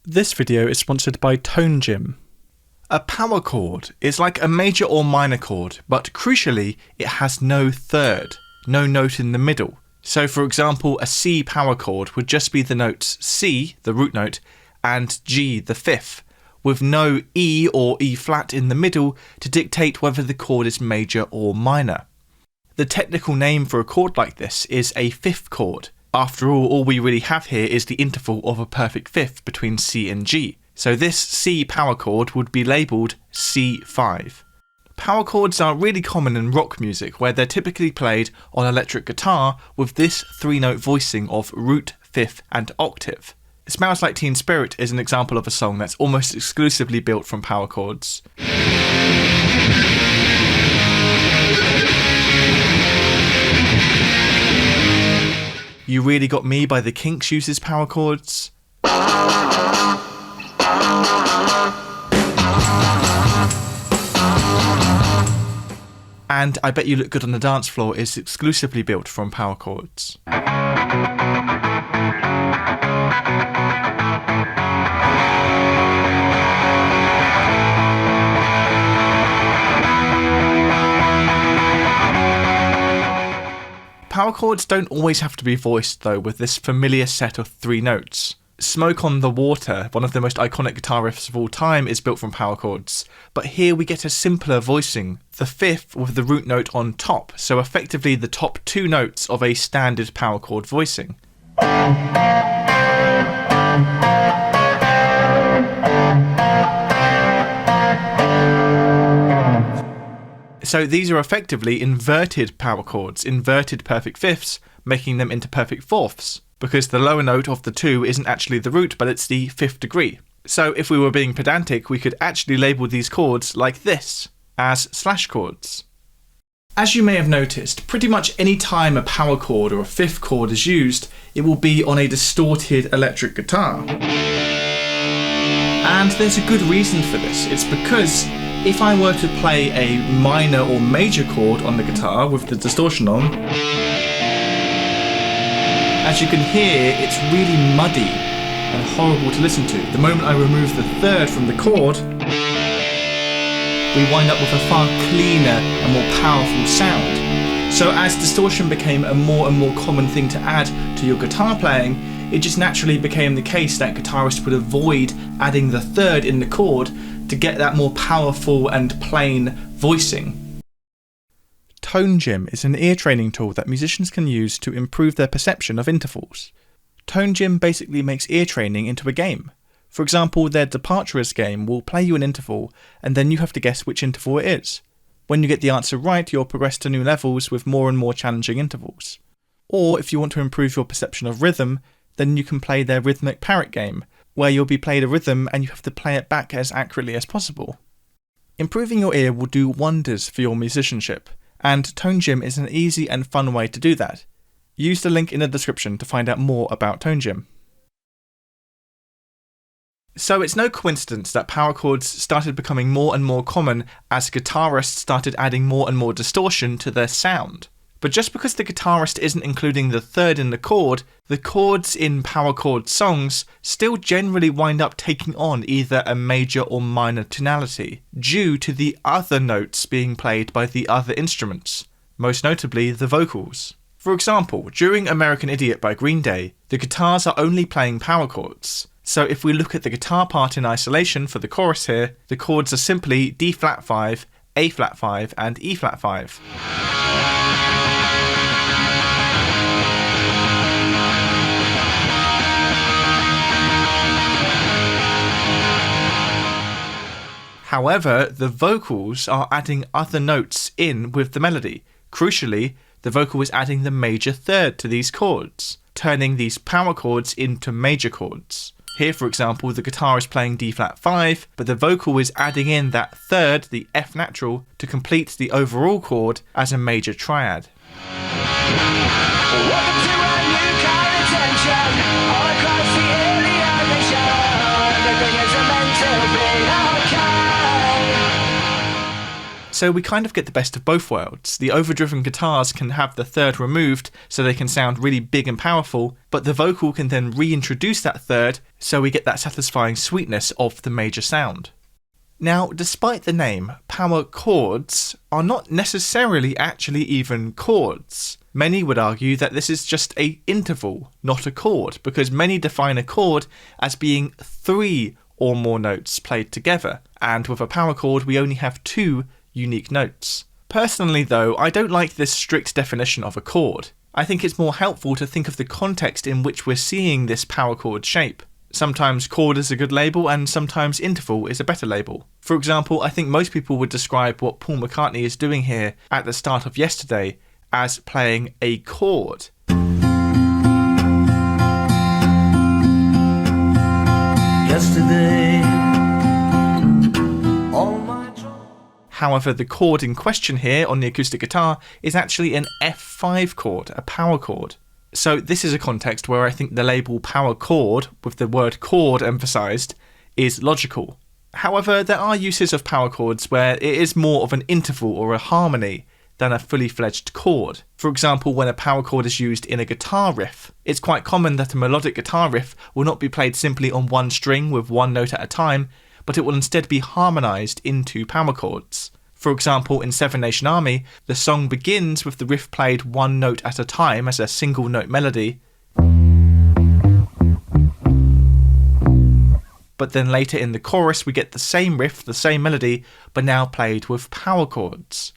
This video is sponsored by ToneGym. A power chord is like a major or minor chord, but crucially, it has no third, no note in the middle. So for example, a C power chord would just be the notes C, the root note, and G, the fifth, with no E or E flat in the middle to dictate whether the chord is major or minor. The technical name for a chord like this is a fifth chord. After all we really have here is the interval of a perfect fifth between C and G. So this C power chord would be labelled C5. Power chords are really common in rock music, where they're typically played on electric guitar with this three-note voicing of root, fifth and octave. Smells Like Teen Spirit is an example of a song that's almost exclusively built from power chords. You Really Got Me by the Kinks uses power chords. And I Bet You Look Good on the Dance Floor is exclusively built from power chords. Power chords don't always have to be voiced though with this familiar set of three notes. Smoke on the Water, one of the most iconic guitar riffs of all time, is built from power chords, but here we get a simpler voicing, the fifth with the root note on top, so effectively the top two notes of a standard power chord voicing. So these are effectively inverted power chords, inverted perfect fifths, making them into perfect fourths, because the lower note of the two isn't actually the root, but it's the fifth degree. So if we were being pedantic, we could actually label these chords like this, as slash chords. As you may have noticed, pretty much any time a power chord or a fifth chord is used, it will be on a distorted electric guitar. And there's a good reason for this. It's because if I were to play a minor or major chord on the guitar with the distortion on, as you can hear, it's really muddy and horrible to listen to. The moment I remove the third from the chord, we wind up with a far cleaner and more powerful sound. So as distortion became a more and more common thing to add to your guitar playing, it just naturally became the case that guitarists would avoid adding the third in the chord to get that more powerful and plain voicing. ToneGym is an ear training tool that musicians can use to improve their perception of intervals. ToneGym basically makes ear training into a game. For example, their Departurers game will play you an interval and then you have to guess which interval it is. When you get the answer right, you'll progress to new levels with more and more challenging intervals. Or if you want to improve your perception of rhythm, then you can play their Rhythmic Parrot game, where you'll be played a rhythm and you have to play it back as accurately as possible. Improving your ear will do wonders for your musicianship, and ToneGym is an easy and fun way to do that. Use the link in the description to find out more about ToneGym. So it's no coincidence that power chords started becoming more and more common as guitarists started adding more and more distortion to their sound. But just because the guitarist isn't including the third in the chord, the chords in power chord songs still generally wind up taking on either a major or minor tonality, due to the other notes being played by the other instruments, most notably the vocals. For example, during American Idiot by Green Day, the guitars are only playing power chords. So if we look at the guitar part in isolation for the chorus here, the chords are simply D flat 5, A flat 5 and E flat 5. However, the vocals are adding other notes in with the melody. Crucially, the vocal is adding the major third to these chords, turning these power chords into major chords. Here, for example, the guitar is playing D flat 5, but the vocal is adding in that third, the F natural, to complete the overall chord as a major triad. So we kind of get the best of both worlds. The overdriven guitars can have the third removed so they can sound really big and powerful, but the vocal can then reintroduce that third so we get that satisfying sweetness of the major sound. Now, despite the name, power chords are not necessarily actually even chords. Many would argue that this is just an interval, not a chord, because many define a chord as being 3 or more notes played together, and with a power chord we only have 2 unique notes. Personally though, I don't like this strict definition of a chord. I think it's more helpful to think of the context in which we're seeing this power chord shape. Sometimes chord is a good label and sometimes interval is a better label. For example, I think most people would describe what Paul McCartney is doing here at the start of Yesterday as playing a chord. Yesterday, However, the chord in question here on the acoustic guitar is actually an F5 chord, a power chord. So this is a context where I think the label power chord, with the word chord emphasised, is logical. However, there are uses of power chords where it is more of an interval or a harmony than a fully fledged chord. For example, when a power chord is used in a guitar riff, it's quite common that a melodic guitar riff will not be played simply on one string with one note at a time, but it will instead be harmonised into power chords. For example, in Seven Nation Army, the song begins with the riff played one note at a time as a single note melody, but then later in the chorus we get the same riff, the same melody, but now played with power chords.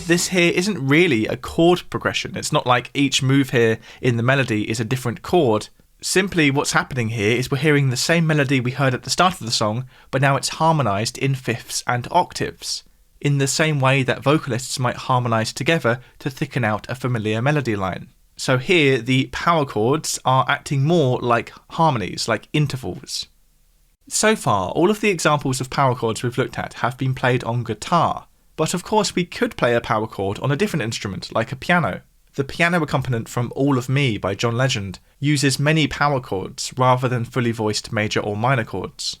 This here isn't really a chord progression. It's not like each move here in the melody is a different chord. Simply what's happening here is we're hearing the same melody we heard at the start of the song, but now it's harmonised in fifths and octaves, in the same way that vocalists might harmonise together to thicken out a familiar melody line. So here the power chords are acting more like harmonies, like intervals. So far, all of the examples of power chords we've looked at have been played on guitar, but of course we could play a power chord on a different instrument, like a piano. The piano accompaniment from All of Me by John Legend uses many power chords rather than fully voiced major or minor chords.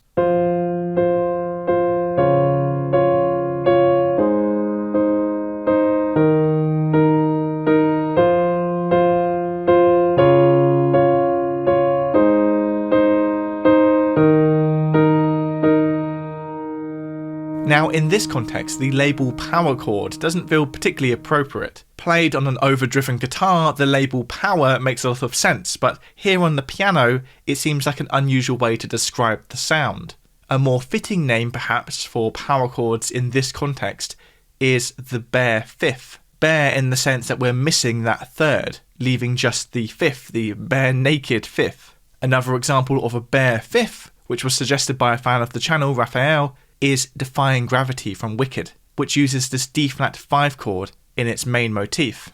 Now, in this context, the label power chord doesn't feel particularly appropriate. Played on an overdriven guitar, the label power makes a lot of sense, but here on the piano, it seems like an unusual way to describe the sound. A more fitting name, perhaps, for power chords in this context is the bare fifth. Bare in the sense that we're missing that third, leaving just the fifth, the bare naked fifth. Another example of a bare fifth, which was suggested by a fan of the channel, Raphael, is Defying Gravity from Wicked, which uses this D-flat 5 chord in its main motif.